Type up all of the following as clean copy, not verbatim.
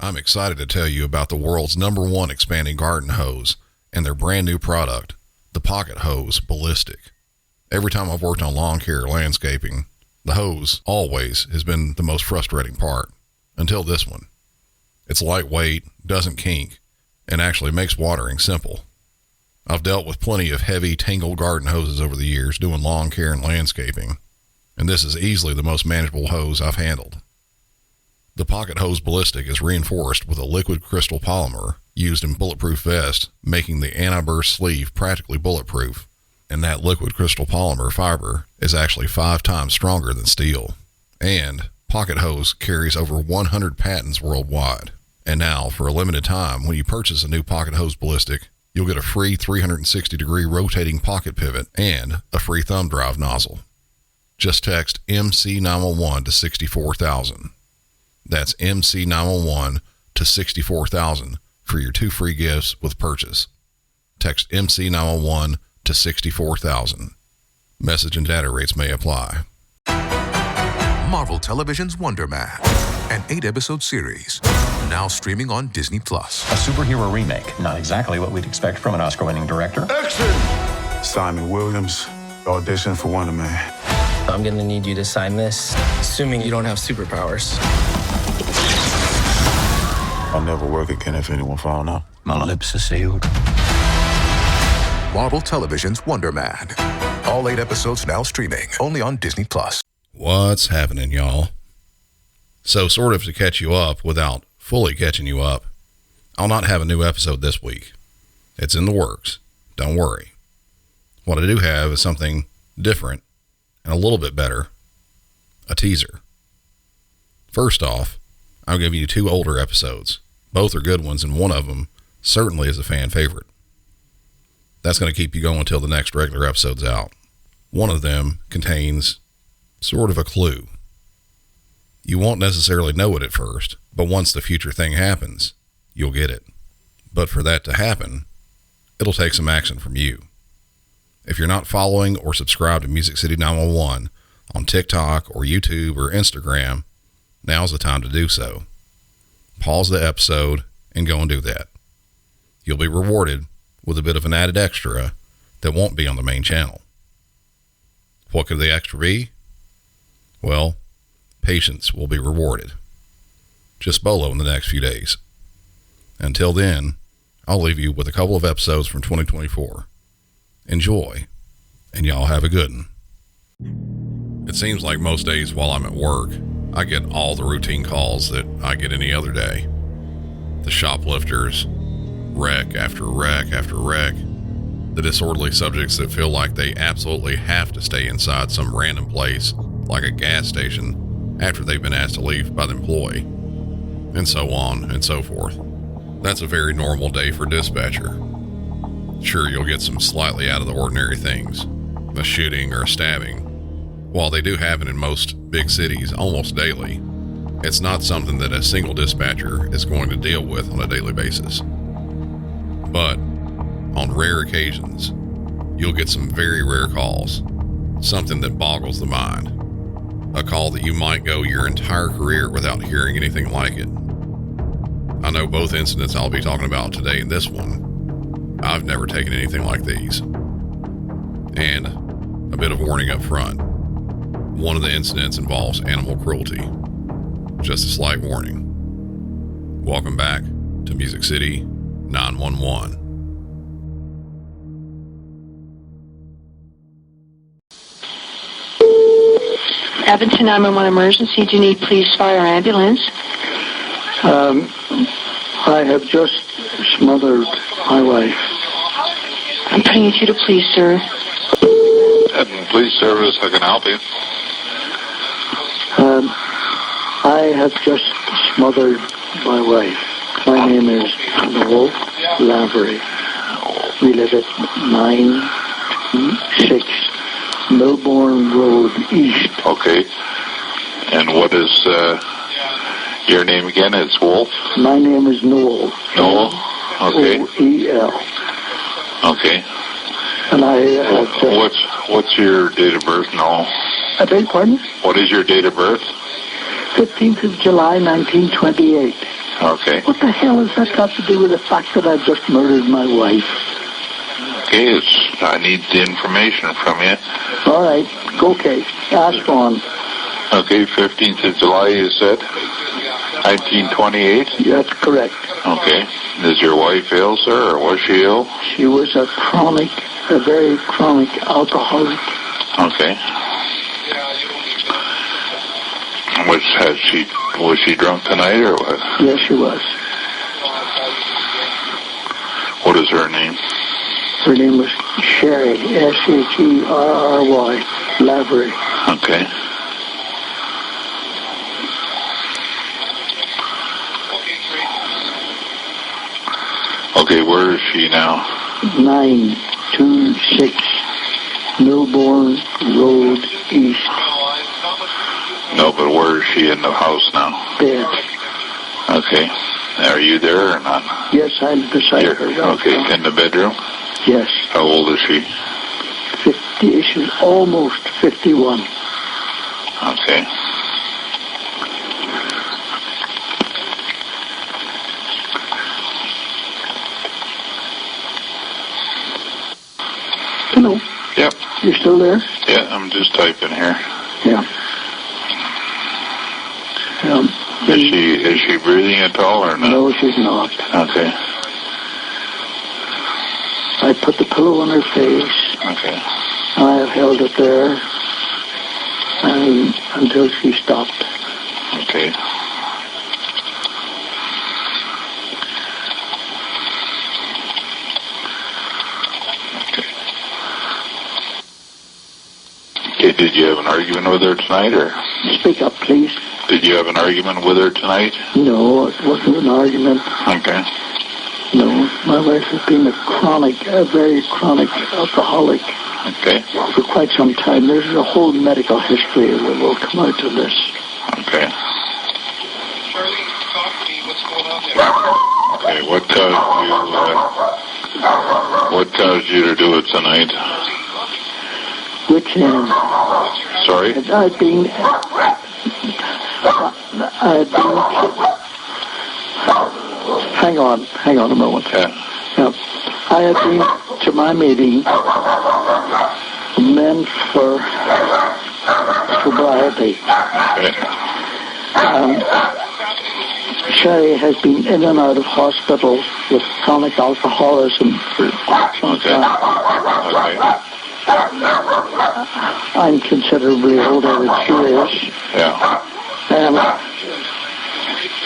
I'm excited to tell you about the world's #1 expanding garden hose and their brand new product, the Pocket Hose Ballistic. Every time I've worked on lawn care or landscaping, the hose always has been the most frustrating part, until this one. It's lightweight, doesn't kink, and actually makes watering simple. I've dealt with plenty of heavy, tangled garden hoses over the years doing lawn care and landscaping, and this is easily the most manageable hose I've handled. The Pocket Hose Ballistic is reinforced with a liquid crystal polymer used in bulletproof vests, making the anti-burst sleeve practically bulletproof, and that liquid crystal polymer fiber is actually 5 times stronger than steel. And Pocket Hose carries over 100 patents worldwide. And now, for a limited time, when you purchase a new Pocket Hose Ballistic, you'll get a free 360-degree rotating pocket pivot and a free thumb drive nozzle. Just text MC911 to 64,000. That's MC911 to 64,000 for your 2 free gifts with purchase. Text MC911 to 64,000. Message and data rates may apply. Marvel Television's Wonder Man, an 8-episode series, now streaming on Disney+. A superhero remake, not exactly what we'd expect from an Oscar-winning director. Action! Simon Williams, audition for Wonder Man. I'm gonna need you to sign this, assuming you don't have superpowers. I'll never work again if anyone found out. My lips are sealed. Marvel Television's Wonder Man. All 8 episodes now streaming, only on Disney+. What's happening, y'all? So, sort of to catch you up without fully catching you up, I'll not have a new episode this week. It's in the works. Don't worry. What I do have is something different and a little bit better. A teaser. First off, I'll give you 2 older episodes. Both are good ones, and one of them certainly is a fan favorite. That's going to keep you going until the next regular episode's out. One of them contains sort of a clue. You won't necessarily know it at first, but once the future thing happens, you'll get it. But for that to happen, it'll take some action from you. If you're not following or subscribed to Music City 911 on TikTok or YouTube or Instagram, now's the time to do so. Pause the episode and go and do that. You'll be rewarded with a bit of an added extra that won't be on the main channel. What could the extra be? Well, patience will be rewarded. Just bolo in the next few days. Until then, I'll leave you with a couple of episodes from 2024. Enjoy, and y'all have a good one. It seems like most days while I'm at work, I get all the routine calls that I get any other day. The shoplifters, wreck after wreck after wreck, the disorderly subjects that feel like they absolutely have to stay inside some random place, like a gas station, after they've been asked to leave by the employee, and so on and so forth. That's a very normal day for a dispatcher. Sure, you'll get some slightly out of the ordinary things, a shooting or a stabbing. While they do happen in most big cities almost daily, it's not something that a single dispatcher is going to deal with on a daily basis. But on rare occasions, you'll get some very rare calls, something that boggles the mind. A call that you might go your entire career without hearing anything like it. I know both incidents I'll be talking about today and this one, I've never taken anything like these. And a bit of warning up front. One of the incidents involves animal cruelty. Just a slight warning. Welcome back to Music City 911. Evanston 911 emergency. Do you need police, fire, ambulance? I have just smothered my wife. I'm putting you through to police, sir. Police service, how can I help you? I have just smothered my wife. My name is Noel Lavery. We live at 96 Melbourne Road East. Okay. And what is your name again? It's Wolf? My name is Noel. Noel? Okay. O-E-L. Okay. And I have... What's your date of birth, Noel? I beg your pardon? What is your date of birth? 15th of July, 1928. Okay. What the hell has that got to do with the fact that I've just murdered my wife? Okay, I need the information from you. All right. Okay. Ask on. Okay, 15th of July, you said? 1928? That's correct. Okay. Is your wife ill, sir, or was she ill? She was a very chronic alcoholic. Okay. Was she drunk tonight, or what? Yes, she was. What is her name? Her name was Sherry, Sherry, Lavery. Okay. Okay, where is she now? 926 Milbourne Road East. No, but where is she in the house now? Dead. Okay. Are you there or not? Yes, I'm beside her. Okay, in the bedroom? Yes. How old is she? 50. She's almost 51. Okay. Hello. Yep. You still there? Yeah, I'm just typing here. Yeah. Is she breathing at all or not? No, she's not. Okay. I put the pillow on her face. Okay. I have held it there until she stopped. Okay. Okay, did you have an argument with her tonight, or? Speak up, please. Did you have an argument with her tonight? No, it wasn't an argument. Okay. No, my wife has been a very chronic alcoholic. Okay. For quite some time. There's a whole medical history that will come out of this. Okay. Okay, what caused you to do it tonight? Which end? Sorry? I've been hang on a moment. Yeah. I had been to my meeting meant for sobriety. Okay. Sherry has been in and out of hospital with chronic alcoholism for some time. Okay. I'm considerably older than she is. Yeah.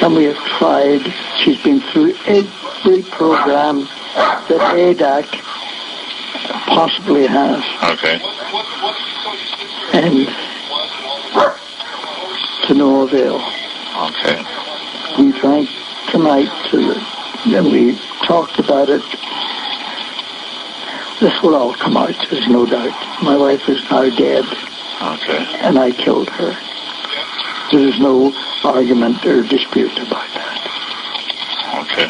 And we have tried. She's been through every program that ADAC possibly has. Okay. And to no avail. Okay. We drank tonight, and we talked about it. This will all come out, there's no doubt. My wife is now dead. Okay. And I killed her. There is no argument or dispute about that. Okay.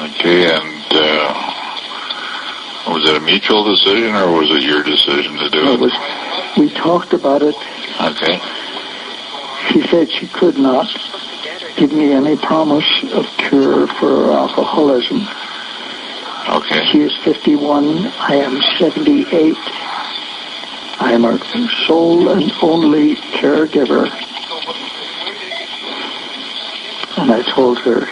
Okay, and was it a mutual decision or was it your decision to do it? We talked about it. Okay. She said she could not give me any promise of cure for her alcoholism. Okay. She is 51. I am 78. I am her sole and only caregiver. And I told her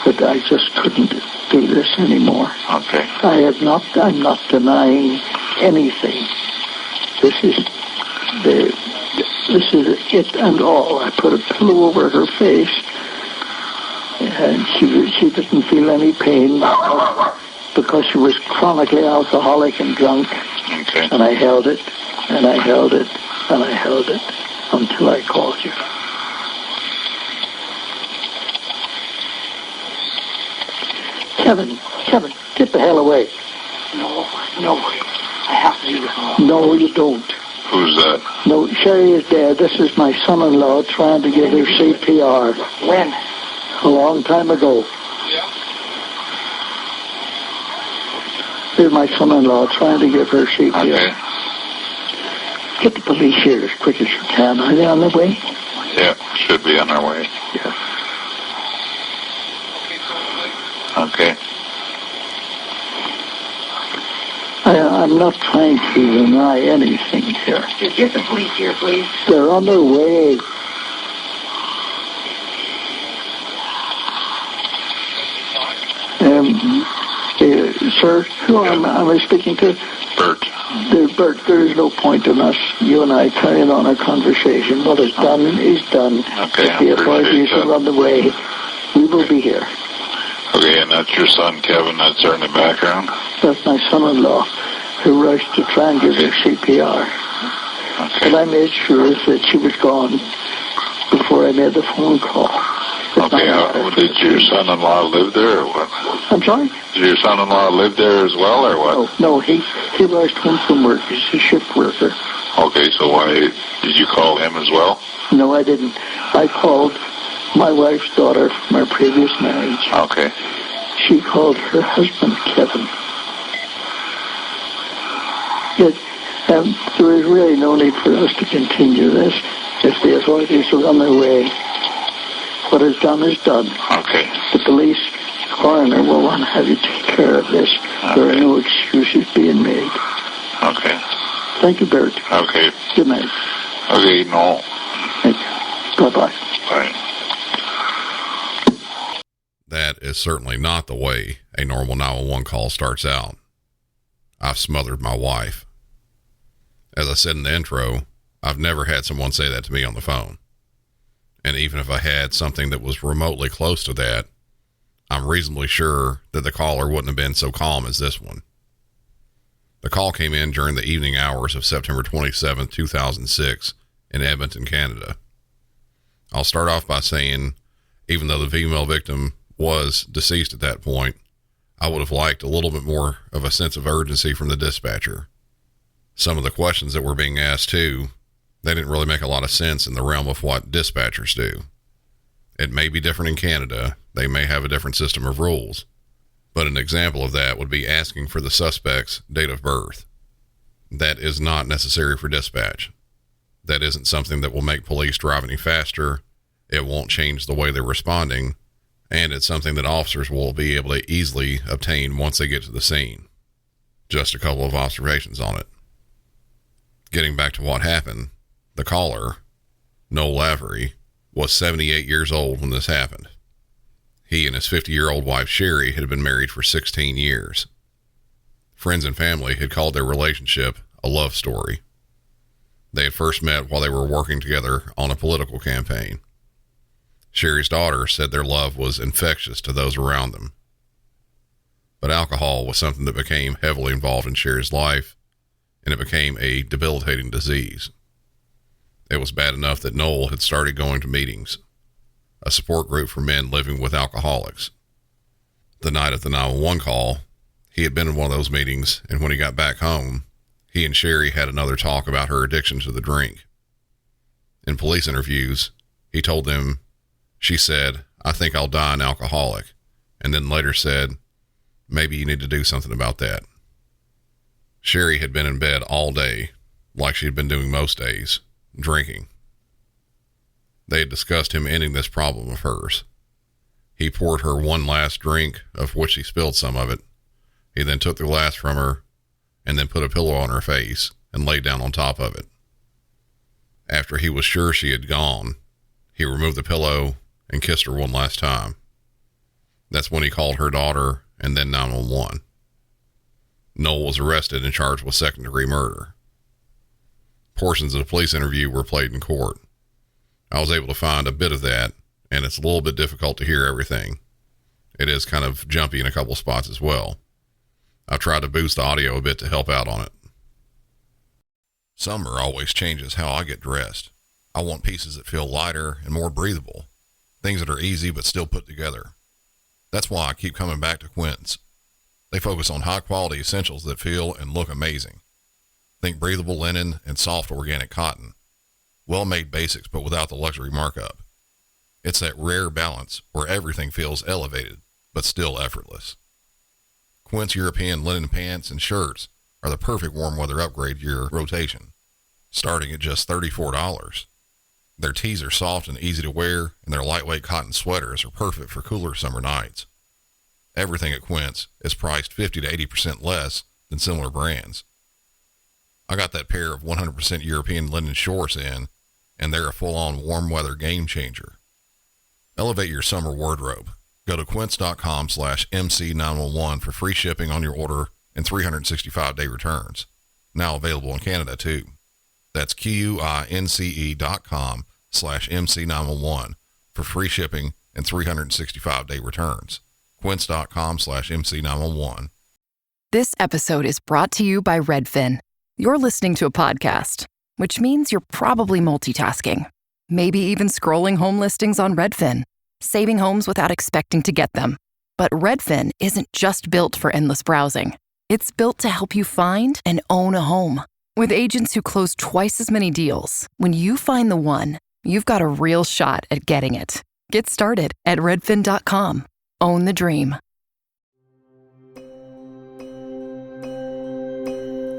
that I just couldn't do this anymore. Okay. I'm not denying anything. This is it and all. I put a pillow over her face, and she didn't feel any pain because she was chronically alcoholic and drunk. Okay. And I held it, and I held it, and I held it until I called you. Kevin, get the hell away. No, I have to. No, you don't. Who's that? No, Sherry is dead. This is my son-in-law trying to give her CPR. When? A long time ago. Here's my son-in-law trying to give her CPR. Okay. Get the police here as quick as you can. Are they on their way? Yeah, should be on our way. Yeah. Okay. I'm not trying to deny anything here. Just get the police here, please. They're on their way. Sir, who am I speaking to? Bert. Bert, there is no point in us, you and I, carrying on a conversation. What is done is done. Okay, If the authorities are on the way, we will be here. Okay, and that's your son, Kevin, that's there in the background? That's my son-in-law, who rushed to try and give her CPR. Okay. But I made sure that she was gone before I made the phone call. Okay, did your son-in-law live there or what? I'm sorry? Did your son-in-law live there as well or what? No, he rushed home from work. He's a shift worker. Okay, so why did you call him as well? No, I didn't. I called my wife's daughter from our previous marriage. Okay. She called her husband, Kevin. Yet, there is really no need for us to continue this. If the authorities are on their way, what is done is done. Okay. The police coroner will want to have you take care of this. Okay. There are no excuses being made. Okay. Thank you, Bert. Okay. Good night. Okay, no. Thank you. Bye-bye. Bye. That is certainly not the way a normal 911 call starts out. I've smothered my wife. As I said in the intro, I've never had someone say that to me on the phone. And even if I had something that was remotely close to that, I'm reasonably sure that the caller wouldn't have been so calm as this one. The call came in during the evening hours of September 27, 2006 in Edmonton, Canada. I'll start off by saying, even though the female victim was deceased at that point, I would have liked a little bit more of a sense of urgency from the dispatcher. Some of the questions that were being asked too, they didn't really make a lot of sense in the realm of what dispatchers do. It may be different in Canada. They may have a different system of rules. But an example of that would be asking for the suspect's date of birth. That is not necessary for dispatch. That isn't something that will make police drive any faster. It won't change the way they're responding. And it's something that officers will be able to easily obtain once they get to the scene. Just a couple of observations on it. Getting back to what happened, the caller, Noel Lavery, was 78 years old when this happened. He and his 50-year-old wife, Sherry, had been married for 16 years. Friends and family had called their relationship a love story. They had first met while they were working together on a political campaign. Sherry's daughter said their love was infectious to those around them. But alcohol was something that became heavily involved in Sherry's life, and it became a debilitating disease. It was bad enough that Noel had started going to meetings, a support group for men living with alcoholics. The night of the 911 call, he had been in one of those meetings, and when he got back home, he and Sherry had another talk about her addiction to the drink. In police interviews, he told them, she said, "I think I'll die an alcoholic," and then later said, "Maybe you need to do something about that." Sherry had been in bed all day, like she had been doing most days, drinking. They had discussed him ending this problem of hers. He poured her one last drink, of which he spilled some of it. He then took the glass from her and then put a pillow on her face and laid down on top of it. After he was sure she had gone, he removed the pillow and kissed her one last time. That's when he called her daughter and then 911. Noel was arrested and charged with second-degree murder. Portions of the police interview were played in court. I was able to find a bit of that, and it's a little bit difficult to hear everything. It is kind of jumpy in a couple spots as well. I've tried to boost the audio a bit to help out on it. Summer always changes how I get dressed. I want pieces that feel lighter and more breathable. Things that are easy but still put together. That's why I keep coming back to Quint's. They focus on high-quality essentials that feel and look amazing. Think breathable linen and soft organic cotton. Well-made basics but without the luxury markup. It's that rare balance where everything feels elevated but still effortless. Quint's European linen pants and shirts are the perfect warm weather upgrade to your rotation. starting at just $34. Their tees are soft and easy to wear, and their lightweight cotton sweaters are perfect for cooler summer nights. Everything at Quince is priced 50 to 80% less than similar brands. I got that pair of 100% European linen shorts in, and they're a full-on warm weather game changer. Elevate your summer wardrobe. Go to quince.com/MC911 for free shipping on your order and 365-day returns. Now available in Canada too. That's QUINCE.com/MC911 for free shipping and 365-day returns. Quince.com/MC911. This episode is brought to you by Redfin. You're listening to a podcast, which means you're probably multitasking. Maybe even scrolling home listings on Redfin, saving homes without expecting to get them. But Redfin isn't just built for endless browsing. It's built to help you find and own a home. With agents who close twice as many deals, when you find the one, you've got a real shot at getting it. Get started at redfin.com. Own the dream.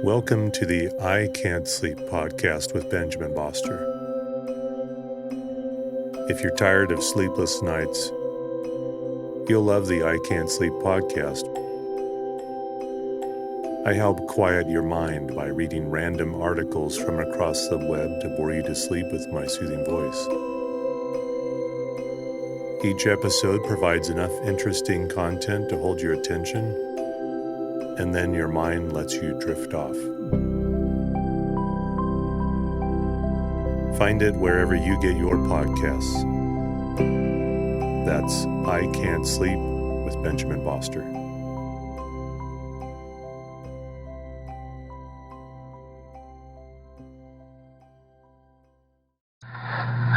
Welcome to the I Can't Sleep podcast with Benjamin Boster. If you're tired of sleepless nights, you'll love the I Can't Sleep podcast. I help quiet your mind by reading random articles from across the web to bore you to sleep with my soothing voice. Each episode provides enough interesting content to hold your attention, and then your mind lets you drift off. Find it wherever you get your podcasts. That's I Can't Sleep with Benjamin Boster.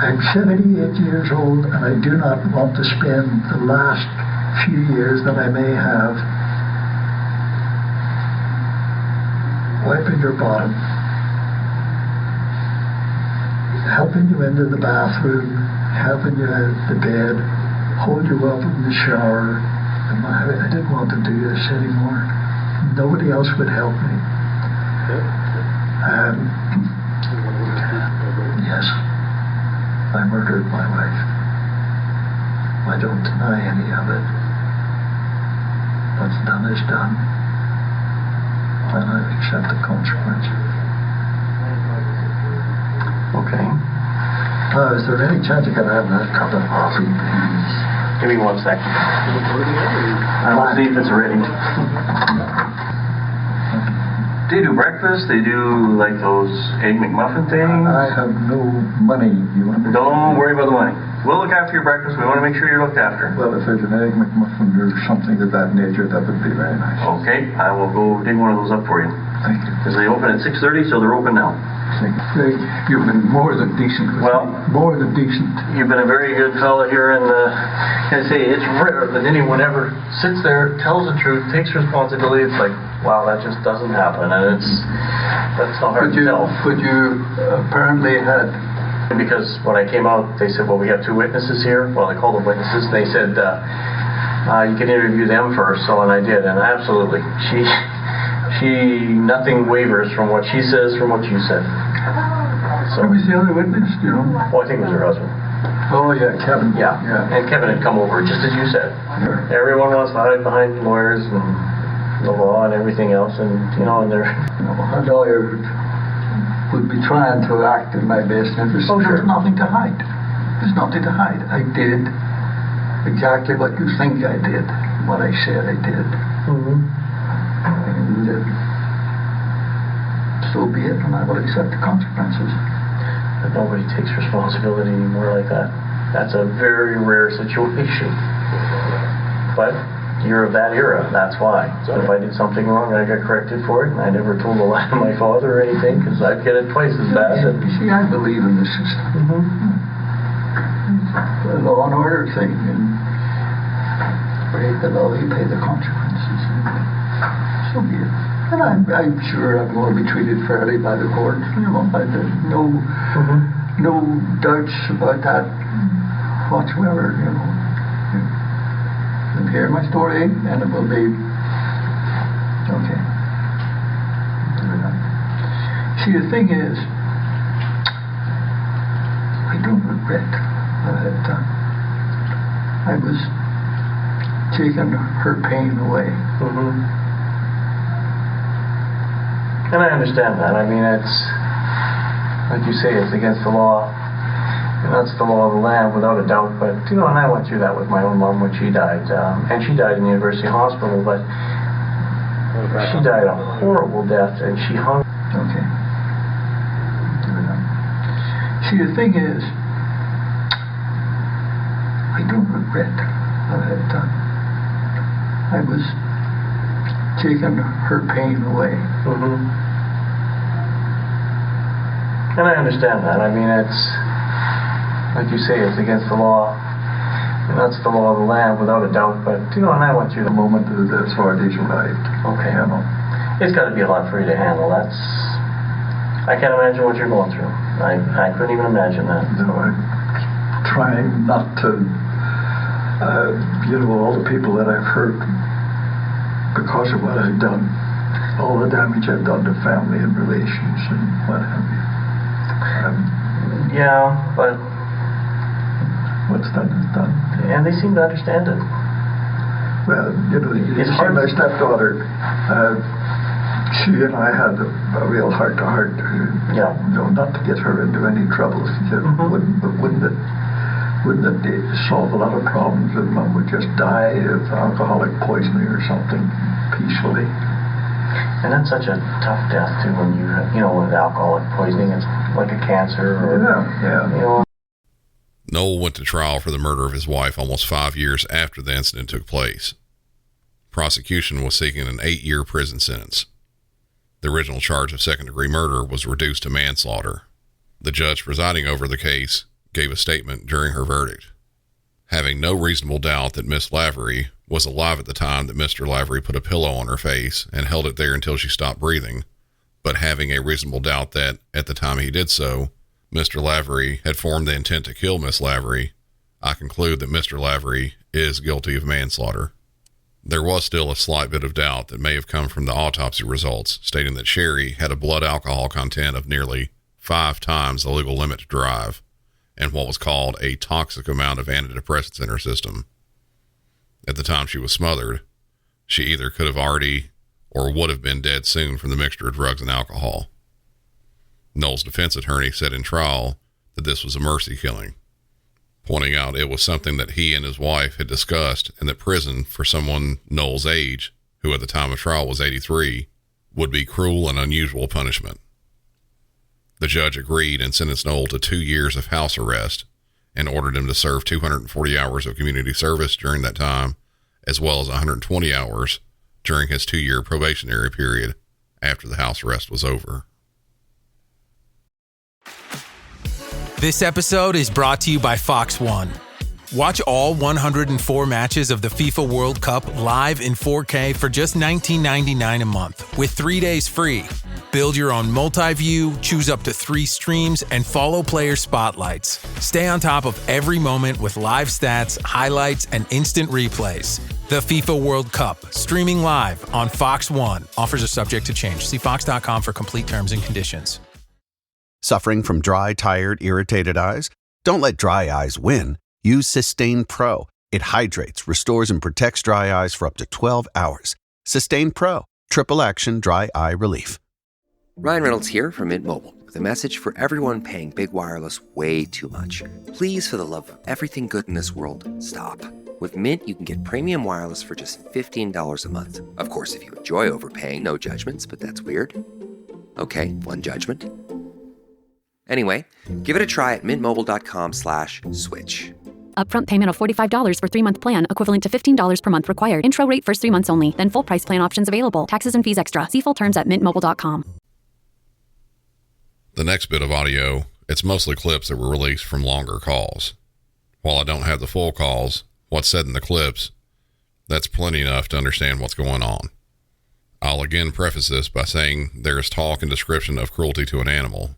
I'm 78 years old, and I do not want to spend the last few years that I may have wiping your bottom, helping you into the bathroom, helping you out of the bed, hold you up in the shower. I didn't want to do this anymore. Nobody else would help me. Yes, I murdered my wife. I don't deny any of it. What's done is done, and I accept the consequences. Okay. Is there any chance you could have that cup of coffee, please? Give me 1 second. I will see if it's ready. They do breakfast. They do like those egg McMuffin things. I have no money. Don't worry about the money. We'll look after your breakfast. We want to make sure you're looked after. Well, if there's an egg McMuffin or something of that nature, that would be very nice. Okay, I will go dig one of those up for you. Thank you. Because they open at 6:30, so they're open now. You've been more than decent with me. More than decent. You've been a very good fellow here, and I say it's rare that anyone ever sits there, tells the truth, takes responsibility. It's like, wow, that just doesn't happen, and that's not hard to tell. But you apparently had. Because when I came out, they said, well, we have 2 witnesses here. Well, I called them witnesses, and they said, you can interview them first. So, and I did, and absolutely, nothing wavers from what she says from what you said. So, who was the other witness, do you know? Well, I think it was her husband. Oh, yeah, Kevin. Yeah. And Kevin had come over, just as you said. Sure. Everyone wants to hide behind lawyers and the law and everything else, and, and they're... A lawyer would be trying to act in my best interest. Oh, sure. There's nothing to hide. There's nothing to hide. I did exactly what you think I did, what I said I did. Mm-hmm. And so be it, and I will accept the consequences. But nobody takes responsibility anymore like that. That's a very rare situation. But you're of that era, that's why. So if I did something wrong, I got corrected for it, and I never told a lie to my father or anything, because I'd get it twice as bad. You see, I believe in the system. Mm-hmm. The law and order thing, and break the law, you pay the consequences. So be it. And I'm sure I'm going to be treated fairly by the court. No doubts about that whatsoever, You'll hear my story, and it will be okay. See, the thing is, regret that I was taking her pain away. And I understand that. I mean, it's, like you say, it's against the law. And that's the law of the land, without a doubt. But, and I went through that with my own mom when she died. And she died in the University Hospital, but she died a horrible death, and she hung. Okay. See, the thing is, I don't regret that I was taking her pain away. And I understand that. I mean, it's, like you say, it's against the law. And that's the law of the land, without a doubt. But, and I went through the moment that's already arrived. Okay. It's got to be a lot for you to handle. That's, I can't imagine what you're going through. I couldn't even imagine that. No, I'm trying not to, all the people that I've hurt because of what I've done, all the damage I've done to family and relations and what have you. Yeah, but what's done is done. And they seem to understand it. Well, it's hard. My stepdaughter, she and I had a real heart-to-heart. Not to get her into any trouble. Wouldn't it solve a lot of problems if Mom would just die of alcoholic poisoning or something peacefully? And that's such a tough death too. When with alcoholic poisoning, it's like a cancer. Noel went to trial for the murder of his wife almost 5 years after the incident took place. Prosecution was seeking an 8-year prison sentence. The original charge of second-degree murder was reduced to manslaughter. The judge presiding over the case gave a statement during her verdict. Having no reasonable doubt that Miss Lavery was alive at the time that Mr. Lavery put a pillow on her face and held it there until she stopped breathing, but having a reasonable doubt that, at the time he did so, Mr. Lavery had formed the intent to kill Miss Lavery, I conclude that Mr. Lavery is guilty of manslaughter. There was still a slight bit of doubt that may have come from the autopsy results, stating that Sherry had a blood alcohol content of nearly 5 times the legal limit to drive, and what was called a toxic amount of antidepressants in her system. At the time she was smothered, she either could have already or would have been dead soon from the mixture of drugs and alcohol. Noel's defense attorney said in trial that this was a mercy killing, pointing out it was something that he and his wife had discussed, and that prison for someone Noel's age, who at the time of trial was 83, would be cruel and unusual punishment. The judge agreed and sentenced Noel to 2 years of house arrest and ordered him to serve 240 hours of community service during that time, as well as 120 hours during his 2-year probationary period after the house arrest was over. This episode is brought to you by Fox One. Watch all 104 matches of the FIFA World Cup live in 4K for just $19.99 a month with 3 days free. Build your own multi-view, choose up to 3 streams, and follow player spotlights. Stay on top of every moment with live stats, highlights, and instant replays. The FIFA World Cup, streaming live on Fox One. Offers are subject to change. See fox.com for complete terms and conditions. Suffering from dry, tired, irritated eyes? Don't let dry eyes win. Use Sustain Pro. It hydrates, restores, and protects dry eyes for up to 12 hours. Sustain Pro. Triple action dry eye relief. Ryan Reynolds here from Mint Mobile with a message for everyone paying big wireless way too much. Please, for the love of everything good in this world, stop. With Mint, you can get premium wireless for just $15 a month. Of course, if you enjoy overpaying, no judgments, but that's weird. Okay, one judgment. Anyway, give it a try at mintmobile.com/switch. Upfront payment of $45 for 3-month plan, equivalent to $15 per month required. Intro rate first 3 months only, then full price plan options available. Taxes and fees extra. See full terms at mintmobile.com. The next bit of audio, it's mostly clips that were released from longer calls. While I don't have the full calls, what's said in the clips, that's plenty enough to understand what's going on. I'll again preface this by saying there is talk and description of cruelty to an animal,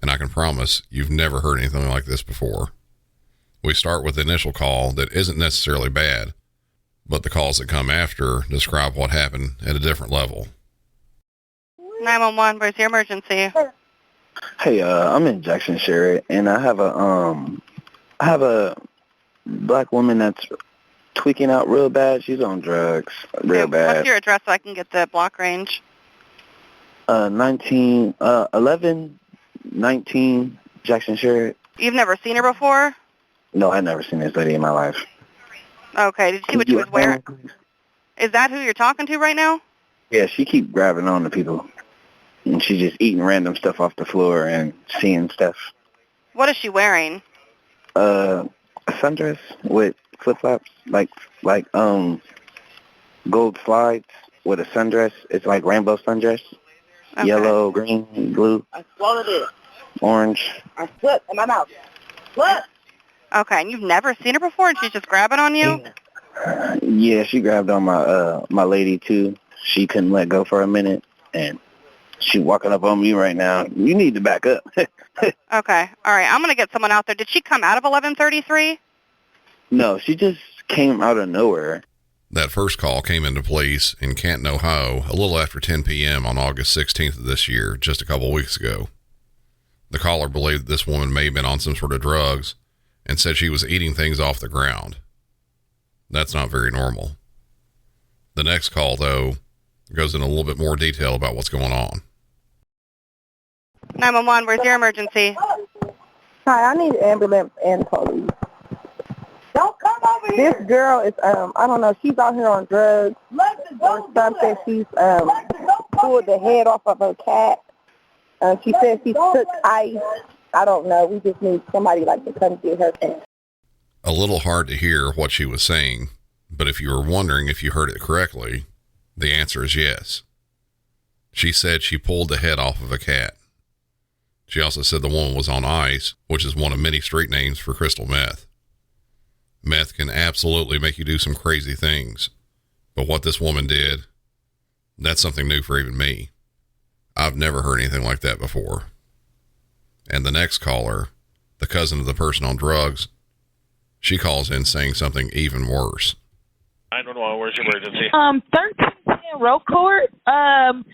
and I can promise you've never heard anything like this before. We start with the initial call that isn't necessarily bad, but the calls that come after describe what happened at a different level. 911, where's your emergency? Hey, I'm in Jackson, Sherry, and I have a I have a black woman that's tweaking out real bad. She's on drugs real bad. What's your address so I can get the block range? 1119 Jackson Sherrod. You've never seen her before? No, I've never seen this lady in my life. Okay, did you see what she was wearing? Is that who you're talking to right now? Yeah, she keep grabbing on to people. And she's just eating random stuff off the floor and seeing stuff. What is she wearing? A sundress with flip-flops, like gold slides with a sundress. It's like rainbow sundress. Okay. Yellow, green, blue. I swallowed it. Orange. I slipped in my mouth. What? Okay, and you've never seen her before, and she's just grabbing on you? Yeah, she grabbed on my lady too. She couldn't let go for a minute, and she's walking up on me right now. You need to back up. Okay, all right. I'm gonna get someone out there. Did she come out of 1133? No, she just came out of nowhere. That first call came into police in Canton, Ohio, a little after 10 p.m. on August 16th of this year, just a couple weeks ago. The caller believed that this woman may have been on some sort of drugs and said she was eating things off the ground. That's not very normal. The next call, though, goes into a little bit more detail about what's going on. 911, where's your emergency? Hi, I need an ambulance and police. Don't come over here. This girl is, I don't know, she's out here on drugs or something. She's pulled the head off of her cat. She said she took ice. I don't know. We just need somebody to come get her thing. A little hard to hear what she was saying, but if you were wondering if you heard it correctly, the answer is yes. She said she pulled the head off of a cat. She also said the woman was on ice, which is one of many street names for crystal meth. Meth can absolutely make you do some crazy things, but what this woman did, that's something new for even me. I've never heard anything like that before. And the next caller, the cousin of the person on drugs, she calls in saying something even worse. 911, where's your emergency? 1310 Road Court. I'm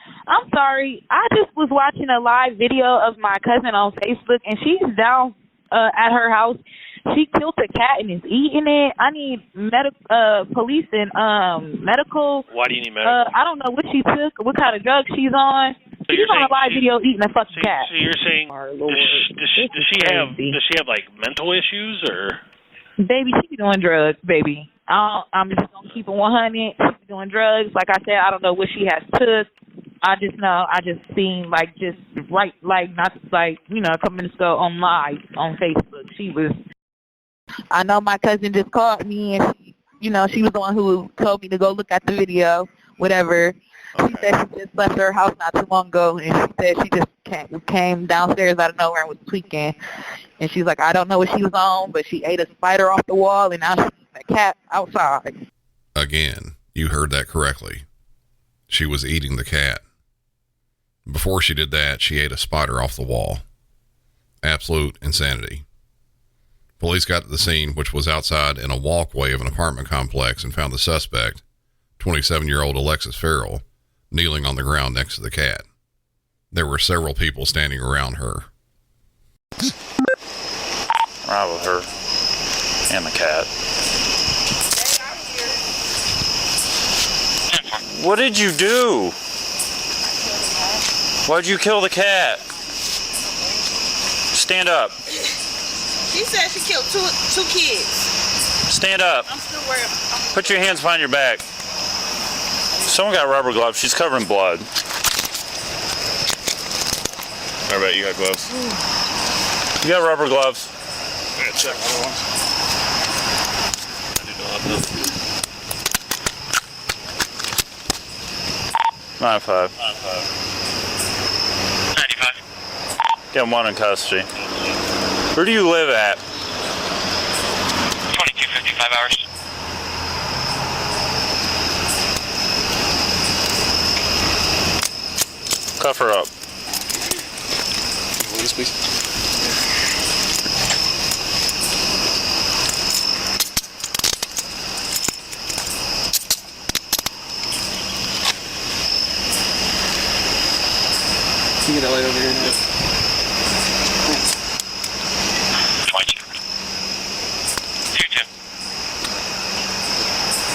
sorry. I just was watching a live video of my cousin on Facebook, and she's down at her house. She killed a cat and is eating it. I need police and medical. Why do you need medical? I don't know what she took, what kind of drugs she's on. So she's on a live video eating a fucking cat. So you're saying, does she have mental issues or? Baby, she be doing drugs, baby. I'm just gonna keep it 100. She be doing drugs. Like I said, I don't know what she has took. I just know. I just seen a couple minutes ago on live on Facebook. She was. I know my cousin just called me and she was the one who told me to go look at the video, whatever. Okay. She said she just left her house not too long ago, and she said she just came downstairs out of nowhere and was tweaking. And she's like, I don't know what she was on, but she ate a spider off the wall, and now she's a cat outside. Again, you heard that correctly. She was eating the cat. Before she did that, she ate a spider off the wall. Absolute insanity. Police got to the scene, which was outside in a walkway of an apartment complex, and found the suspect, 27-year-old Alexis Farrell, kneeling on the ground next to the cat. There were several people standing around her. Right with her and the cat. What did you do? Why'd you kill the cat? Stand up. She said she killed two kids. Stand up. I'm still worried. Put your hands behind your back. Someone got rubber gloves. She's covered in blood. How about you got gloves? You got rubber gloves. I'm gonna check other ones. I do not have them. 95. 95. Get one in custody. Where do you live at? 2255 hours. Cuff her up. Release, please. Can you get that light over here? Yep.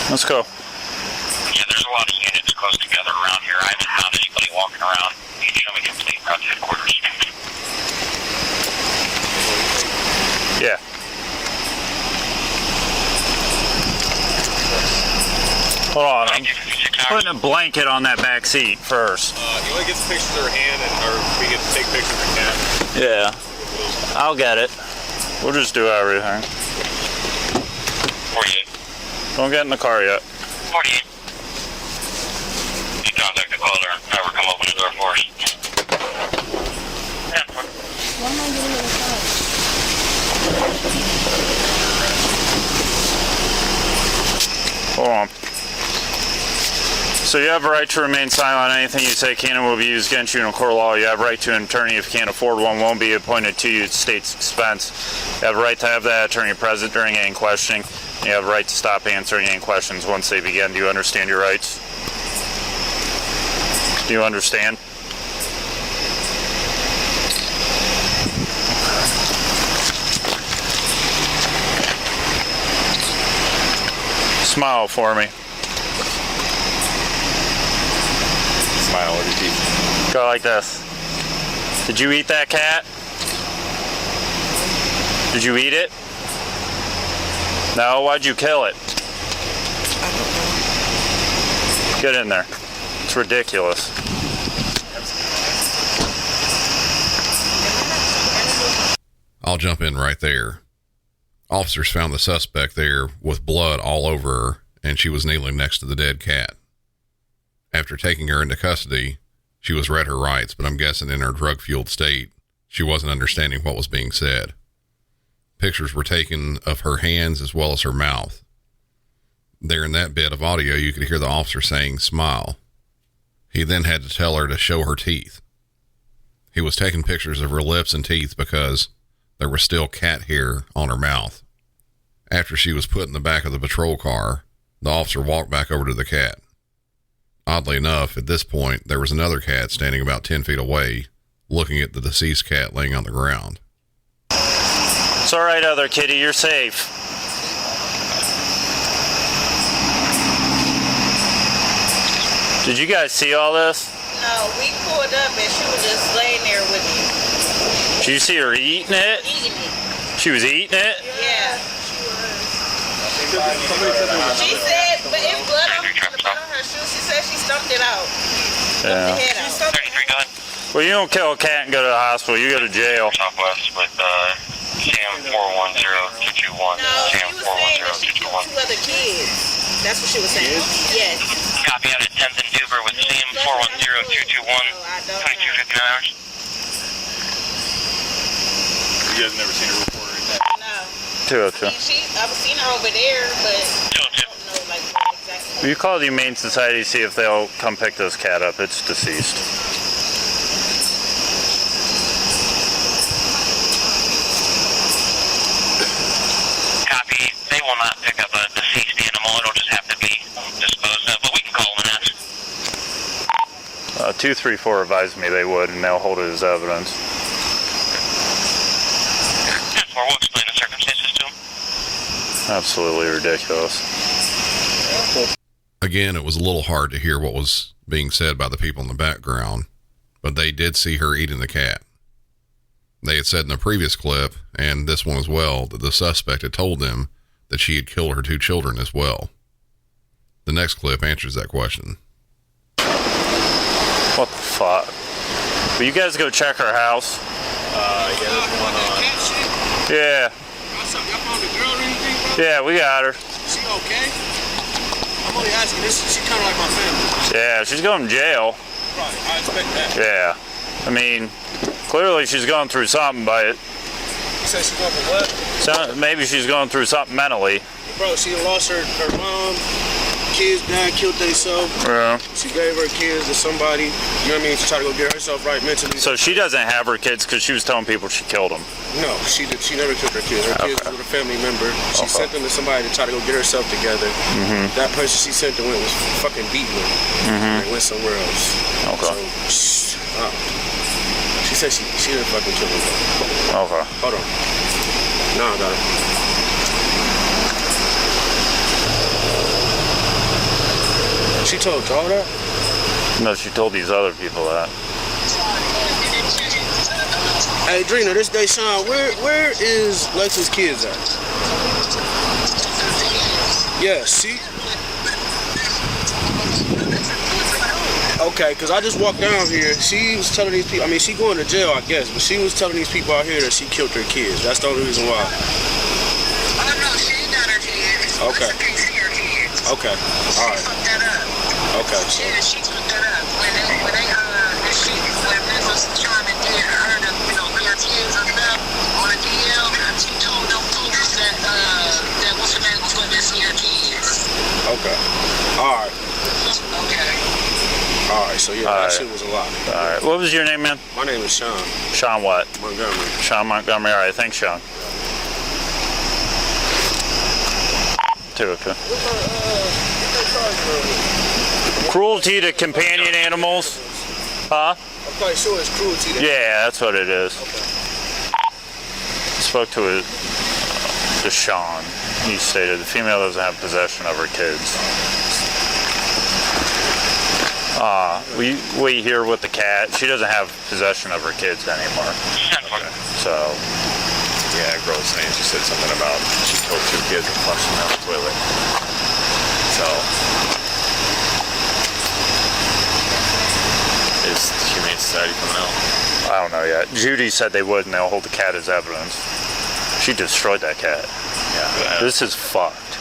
Let's go. Yeah, there's a lot of units close together around here. I haven't found anybody walking around. You can show me complete route to headquarters. Yeah. Hold on, I'm putting a blanket on that back seat first. You want to get some pictures of her hand, or we get to take pictures of the cat? Yeah. I'll get it. We'll just do everything. 48. Don't get in the car yet. 48. You contact the caller and have her come open the door for us. Why am I getting in the car? Hold on. So you have a right to remain silent. Anything you say can and will be used against you in a court of law. You have a right to an attorney if you can't afford one. Won't be appointed to you at state's expense. You have a right to have that attorney present during any questioning. You have a right to stop answering any questions once they begin. Do you understand your rights? Do you understand? Smile for me. Smile with your teeth. Go like this. Did you eat that cat? Did you eat it? No, why'd you kill it? Get in there. It's ridiculous. I'll jump in right there. Officers found the suspect there with blood all over her, and she was kneeling next to the dead cat. After taking her into custody, she was read her rights, but I'm guessing in her drug-fueled state, she wasn't understanding what was being said. Pictures were taken of her hands as well as her mouth. There in that bit of audio, you could hear the officer saying, "Smile." He then had to tell her to show her teeth. He was taking pictures of her lips and teeth because there was still cat hair on her mouth. After she was put in the back of the patrol car, the officer walked back over to the cat. Oddly enough, at this point, there was another cat standing about 10 feet away, looking at the deceased cat laying on the ground. It's all right, other kitty. You're safe. Did you guys see all this? No, we pulled up and she was just laying there with me. Did you see her eating it? Eating it. She was eating it? Yeah. She said, but it's blood on her shoes. She said she stumped it out. Yeah. The head out. 33 gun. Well, you don't kill a cat and go to the hospital. You go to jail. Southwest with CM 410221. No, she was saying that she killed 2 other kids. That's what she was saying. Yes. Copy out at 10th and Duber with CM 410221. 2259 hours. You guys never seen her report or anything? No. 202. I've seen her over there, but I don't know like exactly. Will you call the Humane Society to see if they'll come pick this cat up? It's deceased. Copy. They will not pick up a deceased animal. It'll just have to be disposed of, but we can call them and ask. 234 advised me they would, and they'll hold it as evidence. Or we'll explain the circumstances to them. Absolutely ridiculous. Again, it was a little hard to hear what was being said by the people in the background, but they did see her eating the cat. They had said in the previous clip, and this one as well, that the suspect had told them that she had killed her 2 children as well. The next clip answers that question. What the fuck? Will you guys go check her house? Yeah, there's one on. Yeah. Y'all found the girl or anything, bro? Yeah, we got her. She okay? I'm only asking. She's kind of like my family. Yeah, she's going to jail. Right, I expect that. Yeah. I mean, clearly she's going through something, but You said she's going for what? maybe she's going through something mentally. Bro, she lost her mom. Kids died, killed themselves. Yeah. She gave her kids to somebody. You know what I mean? She tried to go get herself right mentally. So she doesn't have her kids because she was telling people she killed them. No, she never killed her kids. Her kids were with a family member. She sent them to somebody to try to go get herself together. Mm-hmm. That person she sent them with was fucking beaten her. Mm-hmm. And went somewhere else. Okay. So, she said she didn't fucking kill them. Okay. Hold on. No, I got it. She told y'all that? No, she told these other people that. Hey, Drina, this day, Sean, where is Lex's kids at? Yeah, see? Okay, because I just walked down here. She was telling these people, I mean, she going to jail, I guess, but she was telling these people out here that she killed her kids. That's the only reason why. Oh, no, she ain't got her kids. Okay. She can't see her kids. Okay, all right. She fucked that up. Okay. Yeah, she fucked that up. When Mrs. Charmin did her to, put her kids and stuff on a DL, she told them folks that what's her name was going to see her kids. Okay. All right. Okay. All right, so yeah, that shit was a lot. All right. What was your name, man? My name is Sean. Sean what? Montgomery. Sean Montgomery. All right, thanks, Sean. Okay. Cruelty to companion animals. Huh? I'm quite sure it's cruelty. Yeah, that's what it is. Okay. Spoke to Sean. He stated the female doesn't have possession of her kids. We here with the cat. She doesn't have possession of her kids anymore. Okay. So. Yeah, a girl was saying, she said something about she killed 2 kids and flushed them down the toilet. So. Is Humane Society coming out? I don't know yet. Judy said they would, and they'll hold the cat as evidence. She destroyed that cat. Yeah. This is fucked.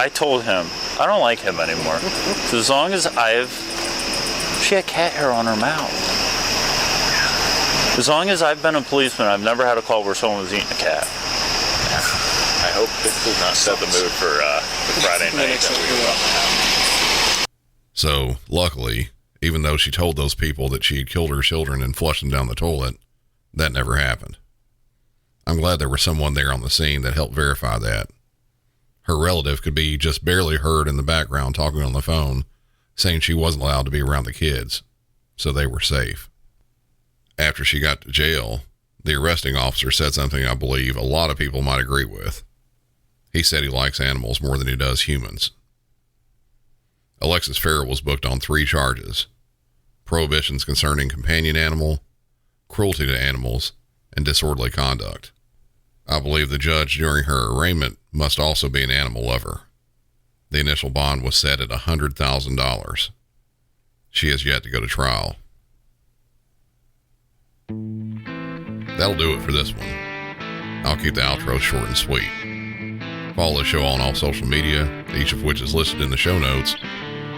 I told him, I don't like him anymore. So as long as she had cat hair on her mouth. As long as I've been a policeman, I've never had a call where someone was eating a cat. I hope this does not set the mood for the Friday night that we were about to have. So, luckily, even though she told those people that she had killed her children and flushed them down the toilet, that never happened. I'm glad there was someone there on the scene that helped verify that. Her relative could be just barely heard in the background talking on the phone, saying she wasn't allowed to be around the kids, so they were safe. After she got to jail, the arresting officer said something I believe a lot of people might agree with. He said he likes animals more than he does humans. Alexis Farrell was booked on 3 charges: prohibitions concerning companion animal, cruelty to animals, and disorderly conduct. I believe the judge during her arraignment must also be an animal lover. The initial bond was set at $100,000. She has yet to go to trial. That'll do it for this one. I'll keep the outro short and sweet. Follow the show on all social media, each of which is listed in the show notes.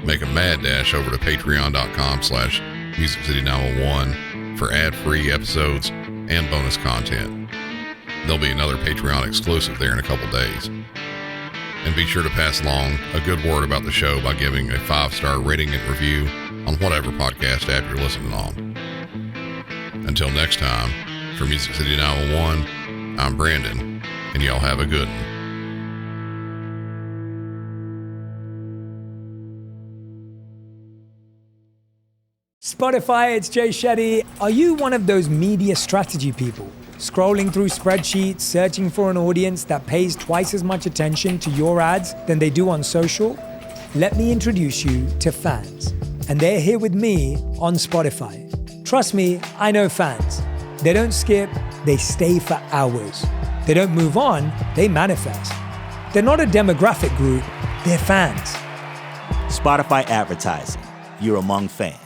Make a mad dash over to patreon.com/MusicCity911 for ad-free episodes and bonus content. There'll be another Patreon exclusive there in a couple days. And be sure to pass along a good word about the show by giving a 5-star rating and review on whatever podcast app you're listening on. Until next time, for Music City 911, I'm Brandon, and y'all have a good one. Spotify, it's Jay Shetty. Are you one of those media strategy people? Scrolling through spreadsheets, searching for an audience that pays twice as much attention to your ads than they do on social? Let me introduce you to Fans. And they're here with me on Spotify. Trust me, I know Fans. They don't skip, they stay for hours. They don't move on, they manifest. They're not a demographic group, they're fans. Spotify advertising. You're among fans.